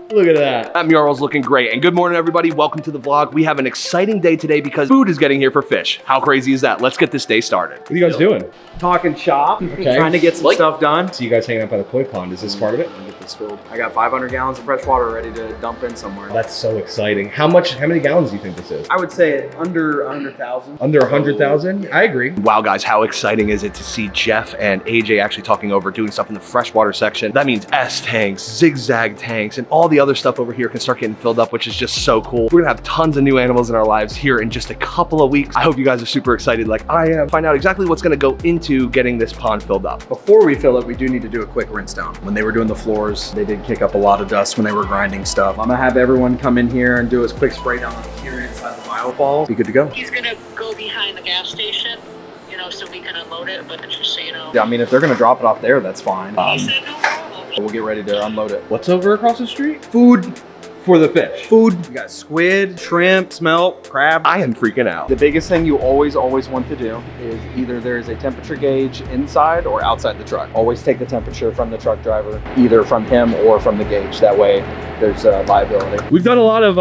Look at that. That mural's looking great. And good morning, everybody. Welcome to the vlog. We have an exciting day today because food is getting here for fish. How crazy is that? Let's get this day started. What are you guys doing? Talking shop, Okay. trying to get some stuff done. So you guys hanging out by the koi pond. Is this part of it? Get this filled. I got 500 gallons of fresh water ready to dump in somewhere. That's so exciting. How many gallons do you think this is? I would say under 100,000. Under 100,000? I agree. Wow, guys, how exciting is it to see Jeff and AJ actually talking over doing stuff in the freshwater section? That means S tanks, zigzag tanks, and all the other stuff over here can start getting filled up, which is just so cool. We're gonna have tons of new animals in our lives here in just a couple of weeks. I hope you guys are super excited like I am. Find out exactly what's gonna go into getting this pond filled up. Before we fill it, we do need to do a quick rinse down. When they were doing the floors, they did kick up a lot of dust when they were grinding stuff. I'm gonna have everyone come in here and do a quick spray down here inside the biofall. Be good to go. He's gonna go behind the gas station, you know, so we can unload it, but just so you know. Yeah, I mean, if they're gonna drop it off there, that's fine. He said no problem. We'll get ready to unload it. What's over across the street? Food. For the fish. Food. You got squid, shrimp, smelt, crab. I am freaking out. The biggest thing you always want to do is either there's a temperature gauge inside or outside the truck. Always take the temperature from the truck driver, either from him or from the gauge. That way there's liability. We've done a lot of,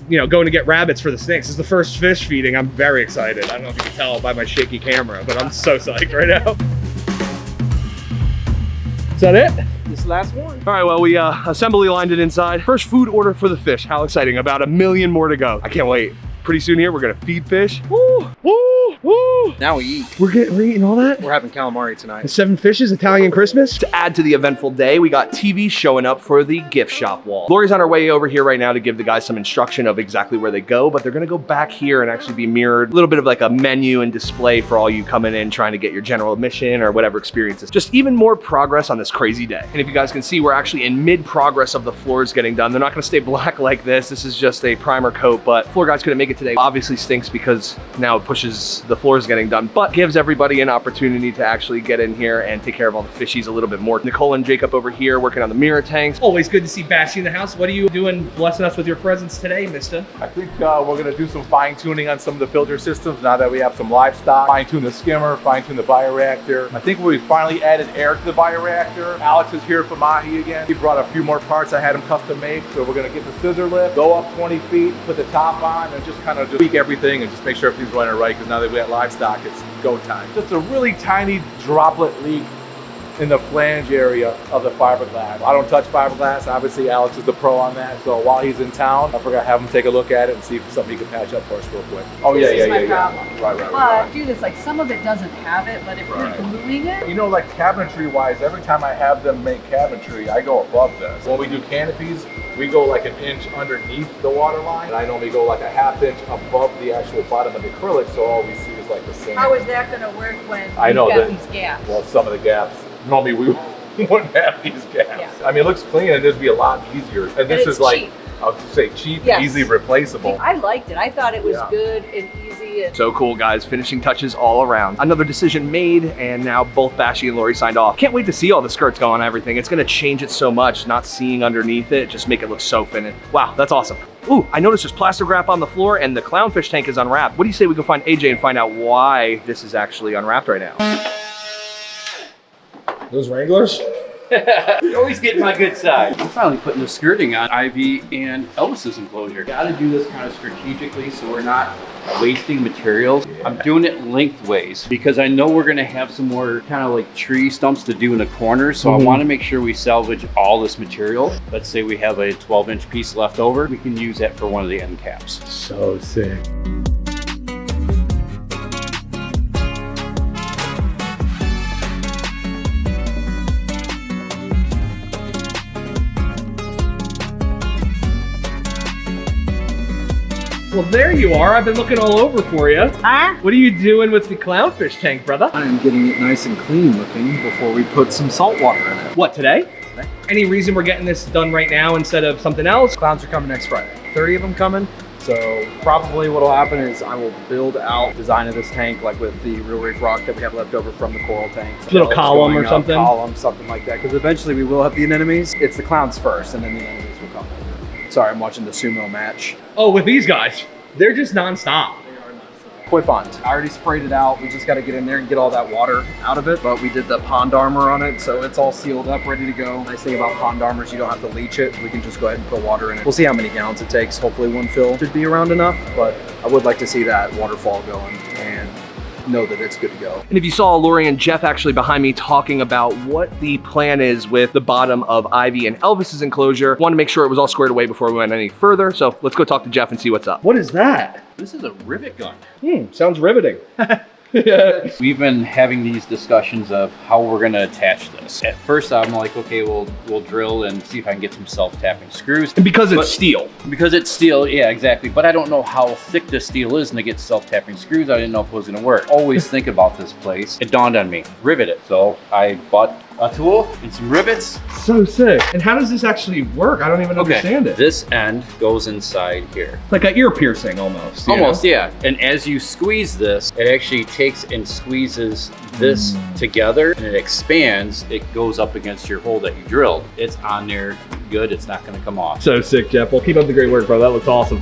going to get rabbits for the snakes. This is the first fish feeding. I'm very excited. I don't know if you can tell by my shaky camera, but I'm so psyched right now. Is that it? This last one. All right, well, we assembly lined it inside. First food order for the fish. How exciting. About 1 million more to go. I can't wait. Pretty soon here, we're gonna feed fish. Woo, woo, woo. Now we eat. We're eating all that? We're having calamari tonight. 7 fishes, Italian Christmas? To add to the eventful day, we got TV showing up for the gift shop wall. Lori's on her way over here right now to give the guys some instruction of exactly where they go, but they're gonna go back here and actually be mirrored. A little bit of like a menu and display for all you coming in trying to get your general admission or whatever experiences. Just even more progress on this crazy day. And if you guys can see, we're actually in mid-progress of the floors getting done. They're not gonna stay black like this. This is just a primer coat, but floor guys couldn't make it today. Obviously stinks because now it pushes the floors getting done, but gives everybody an opportunity to actually get in here and take care of all the fishies a little bit more. Nicole and Jacob over here working on the mirror tanks. Always good to see Bashy in the house. What are you doing blessing us with your presence today, mister? I think we're going to do some fine tuning on some of the filter systems now that we have some livestock. Fine tune the skimmer, fine tune the bioreactor. I think we finally added air to the bioreactor. Alex is here for Mahi again. He brought a few more parts. I had him custom made. So we're going to get the scissor lift, go up 20 feet, put the top on, and just kind of tweak everything and just make sure everything's running right, because now that we got livestock, it's go time. Just a really tiny droplet leak in the flange area of the fiberglass. I don't touch fiberglass. Obviously, Alex is the pro on that. So while he's in town, I forgot to have him take a look at it and see if it's something he can patch up for us real quick. Oh, This is my problem. Right. But do this, like some of it doesn't have it, but if you're gluing it. You know, like cabinetry wise, every time I have them make cabinetry, I go above this. When we do canopies, we go like 1 inch underneath the water line, and I normally go like a 1/2 inch above the actual bottom of the acrylic, so all we see is like the sand. How is that going to work when I know you've got that- these gaps? Well, some of the gaps, normally we wouldn't have these gaps. Yeah. I mean, it looks clean and it'd be a lot easier. And this it's is like, cheap. I would say cheap, Yes. easily replaceable. I liked it. I thought it was Yeah. good and easy. And So cool, guys. Finishing touches all around. Another decision made, and now both Bashy and Lori signed off. Can't wait to see all the skirts go on and everything. It's gonna change it so much, not seeing underneath it, just make it look so finished. Wow, that's awesome. Ooh, I noticed there's plastic wrap on the floor and the clownfish tank is unwrapped. What do you say we go find AJ and find out why this is actually unwrapped right now? Those Wranglers? You always get my good side. I'm finally putting the skirting on Ivy and Elvis's enclosure. Got to do this kind of strategically so we're not wasting materials. I'm doing it lengthways because I know we're going to have some more kind of like tree stumps to do in the corners. So I want to make sure we salvage all this material. Let's say we have a 12-inch piece left over. We can use that for one of the end caps. So sick. Well, there you are. I've been looking all over for you. Huh? What are you doing with the clownfish tank, brother? I'm getting it nice and clean looking before we put some salt water in it. What, today? Any reason we're getting this done right now instead of something else? Clowns are coming next Friday. 30 of them coming. So probably what'll happen is I will build out design of this tank like with the real reef rock that we have left over from the coral tank. Little Shells column going or up, something? Column, something like that. Because eventually we will have the anemones. It's the clowns first and then the anemones will come. Sorry, I'm watching the sumo match. Oh, with these guys. They're just nonstop. Koi pond. I already sprayed it out. We just got to get in there and get all that water out of it. But we did the pond armor on it, so it's all sealed up, ready to go. Nice thing about pond armor is you don't have to leach it. We can just go ahead and put water in it. We'll see how many gallons it takes. Hopefully one fill should be around enough, but I would like to see that waterfall going and know that it's good to go. And if you saw Lori and Jeff actually behind me talking about what the plan is with the bottom of Ivy and Elvis's enclosure, wanted to make sure it was all squared away before we went any further. So let's go talk to Jeff and see what's up. What is that? This is a rivet gun. Sounds riveting. We've been having these discussions of how we're going to attach this. At first, I'm like, okay, we'll drill and see if I can get some self-tapping screws. And because it's steel. Because it's steel, yeah, exactly. But I don't know how thick this steel is, and to get self-tapping screws, I didn't know if it was going to work. Always think about this place. It dawned on me, rivet it. So I bought a tool and some rivets. So sick. And how does this actually work? I don't even understand it. This end goes inside here. Like an ear piercing almost. you Almost, know? yeah. And as you squeeze this, it actually takes and squeezes this together, and it expands. It goes up against your hole that you drilled. It's on there good. It's not going to come off. So sick, Jeff. Well, keep up the great work, bro. That looks awesome.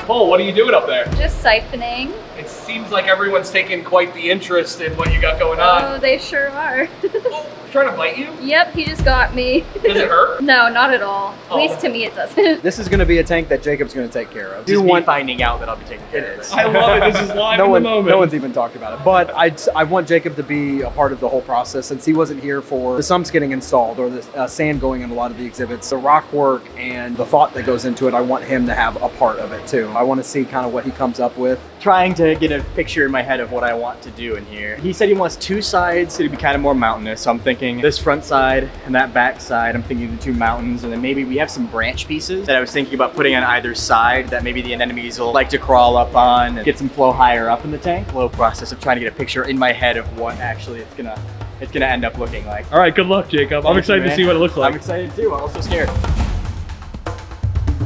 Cole, what are you doing up there? Just siphoning. It seems like everyone's taking quite the interest in what you got going on. Oh, they sure are. Oh, trying to bite you? Yep, he just got me. Does it hurt? No, not at all. At Oh. least to me it doesn't. This is going to be a tank that Jacob's going to take care of. Just me finding out that I'll be taking care of it. I love it. This is live in the moment. No one's even talked about it. But I want Jacob to be a part of the whole process, since he wasn't here for the sumps getting installed or the sand going in a lot of the exhibits. The rock work and the thought that goes into it, I want him to have a part of it too. I want to see kind of what he comes up with. Trying to get a picture in my head of what I want to do in here. He said he wants two sides to be kind of more mountainous. So I'm thinking this front side and that back side. I'm thinking the two mountains, and then maybe we have some branch pieces that I was thinking about putting on either side that maybe the anemones will like to crawl up on and get some flow higher up in the tank. Slow process of trying to get a picture in my head of what actually it's gonna end up looking like. All right, good luck, Jacob. I'm excited to see what it looks like. I'm excited too. I'm also scared.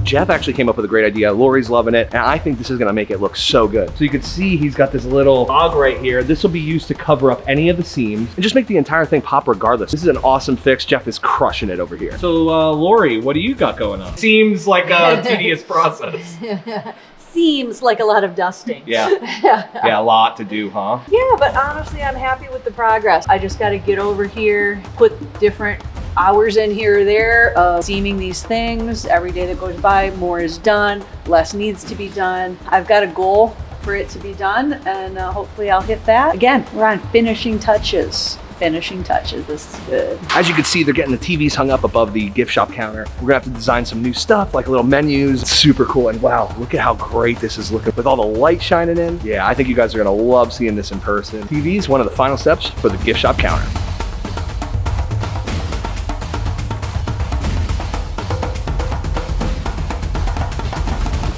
Jeff actually came up with a great idea. Lori's loving it, and I think this is gonna make it look so good. So you can see he's got this little log right here. This will be used to cover up any of the seams and just make the entire thing pop regardless. This is an awesome fix. Jeff is crushing it over here. So, Lori, what do you got going on? Seems like a tedious process. Seems like a lot of dusting. Yeah, yeah, a lot to do, huh? Yeah, but honestly, I'm happy with the progress. I just got to get over here, put different hours in here or there of seaming these things. Every day that goes by, more is done, less needs to be done. I've got a goal for it to be done, and hopefully I'll hit that. Again, we're on finishing touches. Finishing touches. This is good. As you can see, they're getting the TVs hung up above the gift shop counter. We're gonna have to design some new stuff, like little menus. It's super cool, and wow, look at how great this is looking with all the light shining in. Yeah, I think you guys are gonna love seeing this in person. TVs, one of the final steps for the gift shop counter.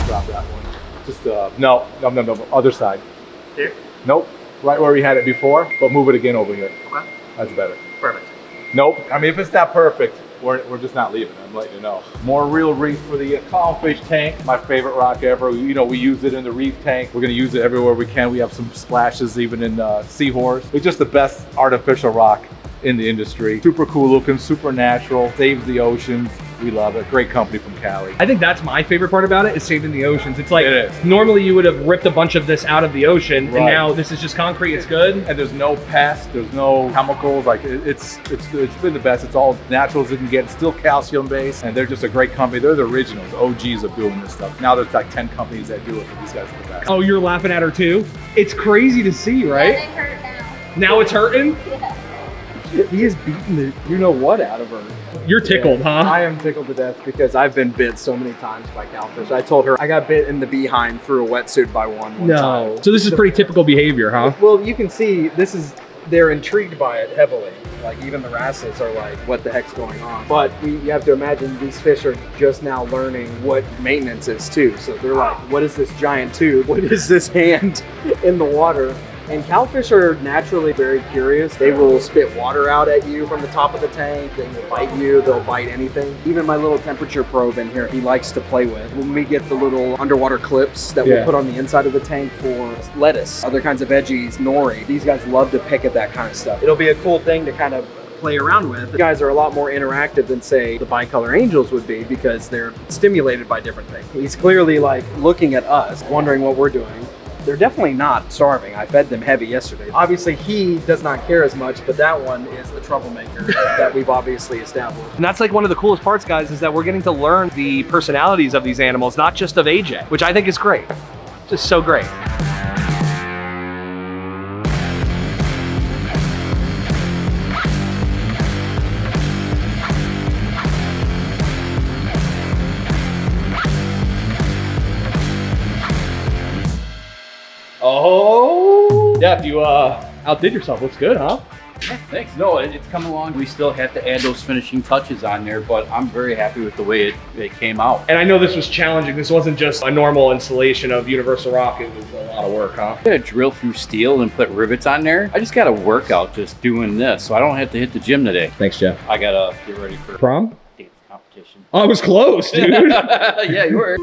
Drop that one. Just, no, other side. Here? Nope, right where we had it before, but move it again over here. Okay. That's better. Perfect. Nope, I mean, if it's not perfect, we're just not leaving, I'm letting you know. More real reef for the clownfish tank, my favorite rock ever. You know, we use it in the reef tank. We're gonna use it everywhere we can. We have some splashes even in seahorse. It's just the best artificial rock in the industry. Super cool looking, super natural, saves the oceans. We love it. Great company from Cali. I think that's my favorite part about it, is saving the oceans. It's like, It is. normally you would have ripped a bunch of this out of the ocean, and Right. now this is just concrete, it's good. And there's no pests, there's no chemicals. Like it's been the best. It's all natural as it can get. It's still calcium based, and they're just a great company. They're the originals, OGs of doing this stuff. Now there's like 10 companies that do it, but these guys are the best. Oh, you're laughing at her too? It's crazy to see, right? It hurt now. Now it's hurting? He is beating the you-know-what out of her. You're tickled, huh? I am tickled to death because I've been bit so many times by cowfish. I told her I got bit in the behind through a wetsuit by one time. No. So this is pretty typical behavior, huh? Well, you can see they're intrigued by it heavily. Like even the wrasses are like, what the heck's going on? But you have to imagine these fish are just now learning what maintenance is too. So they're like, what is this giant tube? What is this hand in the water? And cowfish are naturally very curious. They will spit water out at you from the top of the tank. They will bite you. They'll bite anything. Even my little temperature probe in here, he likes to play with. When we get the little underwater clips that we'll put on the inside of the tank for lettuce, other kinds of veggies, nori, these guys love to pick at that kind of stuff. It'll be a cool thing to kind of play around with. The guys are a lot more interactive than, say, the bicolor angels would be because they're stimulated by different things. He's clearly like looking at us, wondering what we're doing. They're definitely not starving. I fed them heavy yesterday. Obviously, he does not care as much, but that one is the troublemaker that we've obviously established. And that's like one of the coolest parts, guys, is that we're getting to learn the personalities of these animals, not just of AJ, which I think is great. Just so great. Oh, yeah, you outdid yourself. Looks good, huh? Yeah, thanks. No, it's come along. We still have to add those finishing touches on there, but I'm very happy with the way it came out. And I know this was challenging. This wasn't just a normal installation of Universal Rock. It was a lot of work, huh? I gotta drill through steel and put rivets on there. I just got to work out just doing this, so I don't have to hit the gym today. Thanks, Jeff. I gotta get ready for Prom? dance competition. Oh, I was close, dude. Yeah, you were.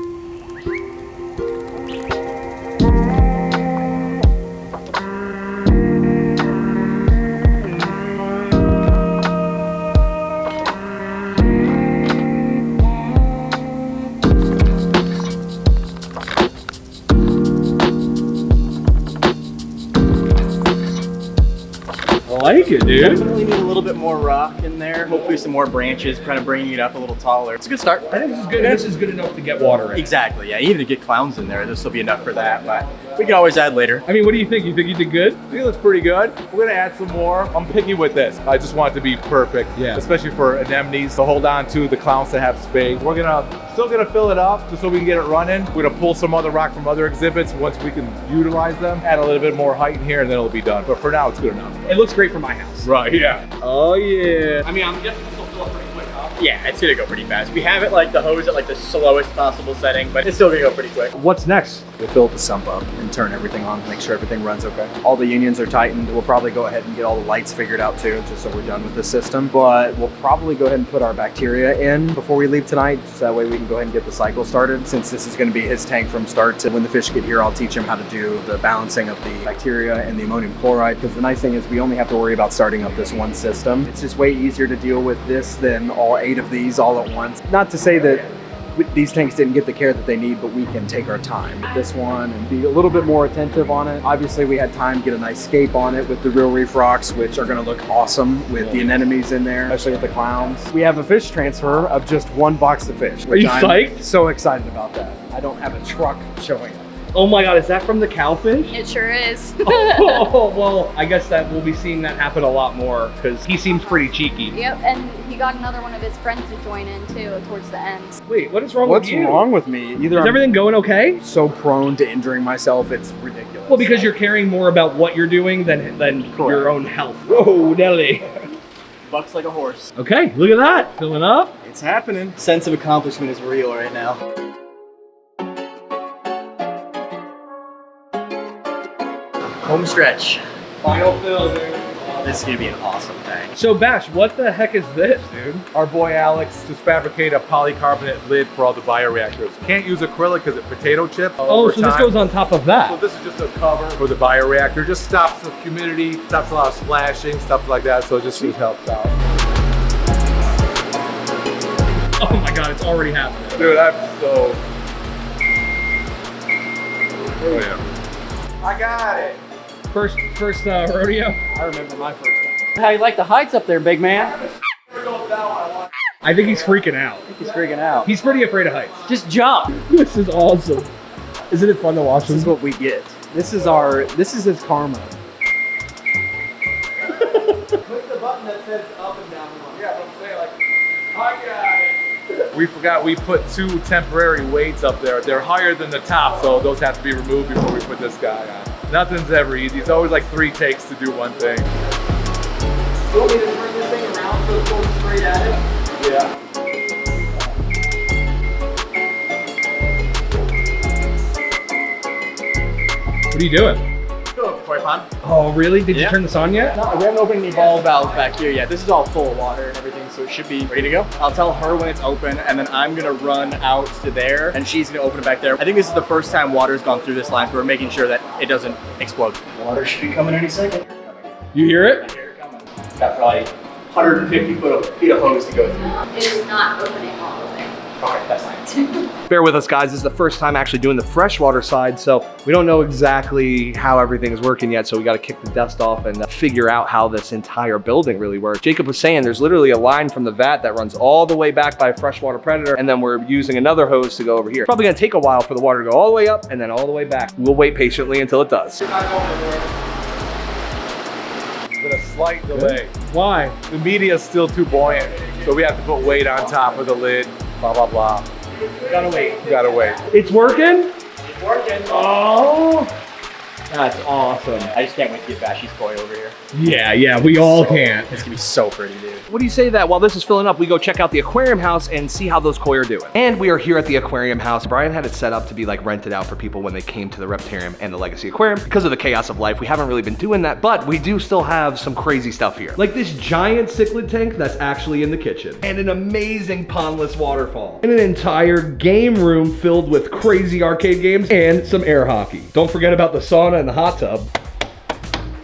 I like it, dude. Definitely need a little bit more rock in there. Hopefully some more branches, kind of bringing it up a little taller. It's a good start. I think this is good. This is good enough to get water in. Exactly, yeah. Even to get clowns in there, this will be enough for that, but we can always add later. I mean, what do you think? You think you did good? I think it looks pretty good. We're gonna add some more. I'm picky with this. I just want it to be perfect. Yeah. Especially for anemones to hold on to, the clowns to have space. We're still gonna fill it up just so we can get it running. We're gonna pull some other rock from other exhibits once we can utilize them. Add a little bit more height in here and then it'll be done. But for now, it's good enough. It looks great for my house. Right, yeah. Oh, yeah. I mean, I'm guessing this will fill up pretty quick, huh? Yeah, it's gonna go pretty fast. We have it like the hose at like the slowest possible setting, but it's still gonna go pretty quick. What's next? We'll fill the sump up and turn everything on, make sure everything runs okay. All the unions are tightened. We'll probably go ahead and get all the lights figured out too, just so we're done with the system. But we'll probably go ahead and put our bacteria in before we leave tonight, just that way we can go ahead and get the cycle started. Since this is gonna be his tank from start to when the fish get here, I'll teach him how to do the balancing of the bacteria and the ammonium chloride. Because the nice thing is we only have to worry about starting up this one system. It's just way easier to deal with this than all 8 of these all at once. Not to say that these tanks didn't get the care that they need, but we can take our time with this one and be a little bit more attentive on it. Obviously, we had time to get a nice scape on it with the real reef rocks, which are gonna look awesome with the anemones in there, especially with the clowns. We have a fish transfer of just 1 box of fish. Are you psyched? So excited about that. I don't have a truck showing up. Oh my God, is that from the cowfish? It sure is. Oh, well, I guess that we'll be seeing that happen a lot more because he seems pretty cheeky. Yep, and he got another one of his friends to join in too towards the end. Wait, what is wrong What's with you? wrong with me? Either Is I'm everything going okay? so prone to injuring myself, it's ridiculous. Well, because you're caring more about what you're doing than your own health. Whoa, Nelly. Bucks like a horse. Okay, look at that. Filling up. It's happening. Sense of accomplishment is real right now. Home stretch. Final fill, dude. This is gonna be an awesome tank. So, Bash, what the heck is this, dude? Our boy Alex just fabricated a polycarbonate lid for all the bioreactors. Can't use acrylic because it potato chips. Oh, so this goes on top of So that. this is just a cover for the bioreactor. Just stops the humidity, stops a lot of splashing, stuff like that. So it just helps out. Oh my God, it's already happening. Dude, I'm so... Oh yeah. I got it. First rodeo. I remember my first time. How you like the heights up there, big man? I think he's freaking out. He's freaking out. He's pretty afraid of heights. Just jump. This is awesome. Isn't it fun to watch This is what we get. This is his karma. Click the button that says up and down. Yeah, but I'm saying like, I got it. We forgot we put 2 temporary weights up there. They're higher than the top, so those have to be removed before we put this guy on. Nothing's ever easy. It's always like 3 takes to do one thing. You want me to turn this thing around so it's going straight at it? Yeah. What are you doing? Koi pond. Oh, really? Did you Yeah. turn this on yet? No, we haven't opened any ball valves back here yet. This is all full of water and everything, so it should be ready to go. I'll tell her when it's open, and then I'm gonna run out to there, and she's gonna open it back there. I think this is the first time water's gone through this line, so we're making sure that it doesn't explode. Water should be coming any second. You hear it? I hear it coming. Got probably 150 feet of hose to go through. It is not opening all the way. Okay, that's fine. Bear with us, guys. This is the first time actually doing the freshwater side, so we don't know exactly how everything is working yet, so we got to kick the dust off and figure out how this entire building really works. Jacob was saying there's literally a line from the vat that runs all the way back by a freshwater predator, and then we're using another hose to go over here. Probably going to take a while for the water to go all the way up and then all the way back. We'll wait patiently until it does. It's been a slight delay. Why? The media is still too buoyant, so we have to put weight on top of the lid, blah, blah, blah. Gotta wait. Gotta wait. It's working? It's working. Oh! That's awesome. I just can't wait to get Bashy's koi over here. Yeah, we all can't. It's gonna be so pretty, dude. What do you say that while this is filling up, we go check out the aquarium house and see how those koi are doing? And we are here at the aquarium house. Brian had it set up to be like rented out for people when they came to the Reptarium and the Legacy Aquarium. Because of the chaos of life, we haven't really been doing that, but we do still have some crazy stuff here. Like this giant cichlid tank that's actually in the kitchen. And an amazing pondless waterfall. And an entire game room filled with crazy arcade games and some air hockey. Don't forget about the sauna and the hot tub.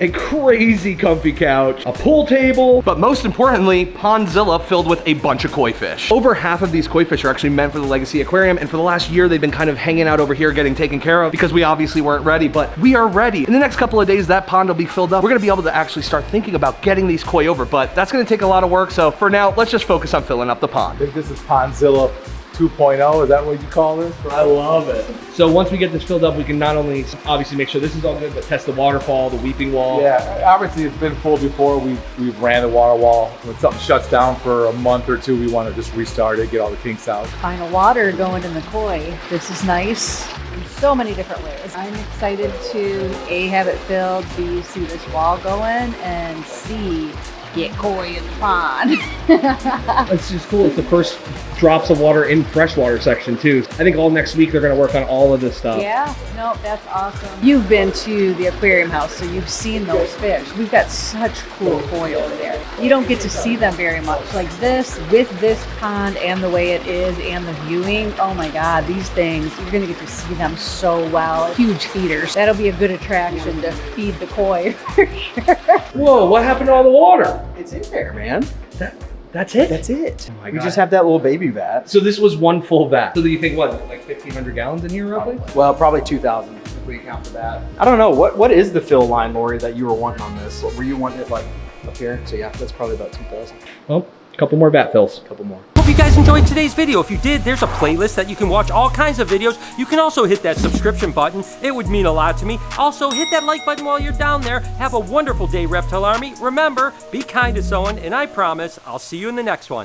A crazy comfy couch, a pool table, but most importantly, Pondzilla filled with a bunch of koi fish. Over half of these koi fish are actually meant for the Legacy Aquarium, and for the last year, they've been kind of hanging out over here getting taken care of because we obviously weren't ready, but we are ready. In the next couple of days, that pond will be filled up. We're gonna be able to actually start thinking about getting these koi over, but that's gonna take a lot of work, so for now, let's just focus on filling up the pond. I think this is Pondzilla 2.0, is that what you call this? I love it. So once we get this filled up, we can not only obviously make sure this is all good, but test the waterfall, the weeping wall. Yeah, obviously it's been full before. We've ran the water wall. When something shuts down for a month or two, we want to just restart it, get all the kinks out. Final water going in the koi. This is nice in so many different ways. I'm excited to A, have it filled, B, see this wall going, and C, get koi in the pond. It's just cool. It's the first drops of water in freshwater section too. I think all next week they're gonna work on all of this stuff. Yeah, no, that's awesome. You've been to the aquarium house, so you've seen those fish. We've got such cool koi over there. You don't get to see them very much. Like this, with this pond and the way it is and the viewing, oh my God, these things, you're gonna get to see them so well. Huge feeders. That'll be a good attraction to feed the koi for sure. Whoa, what happened to all the water? It's in there, man. That's it? That's it. Oh my we God. just have that little baby vat. So this was one full vat. So do you think what, like 1,500 gallons in here roughly? Well, probably 2,000 if we count the vat. I don't know. What is the fill line, Lori, that you were wanting on this? Were you wanting it like up here? So yeah, that's probably about 2,000. Well, a couple more vat fills. A couple more. Hope you guys enjoyed today's video. If you did, there's a playlist that you can watch all kinds of videos. You can also hit that subscription button. It would mean a lot to me. Also, hit that like button while you're down there. Have a wonderful day, Reptile Army. Remember, be kind to someone, and I promise I'll see you in the next one.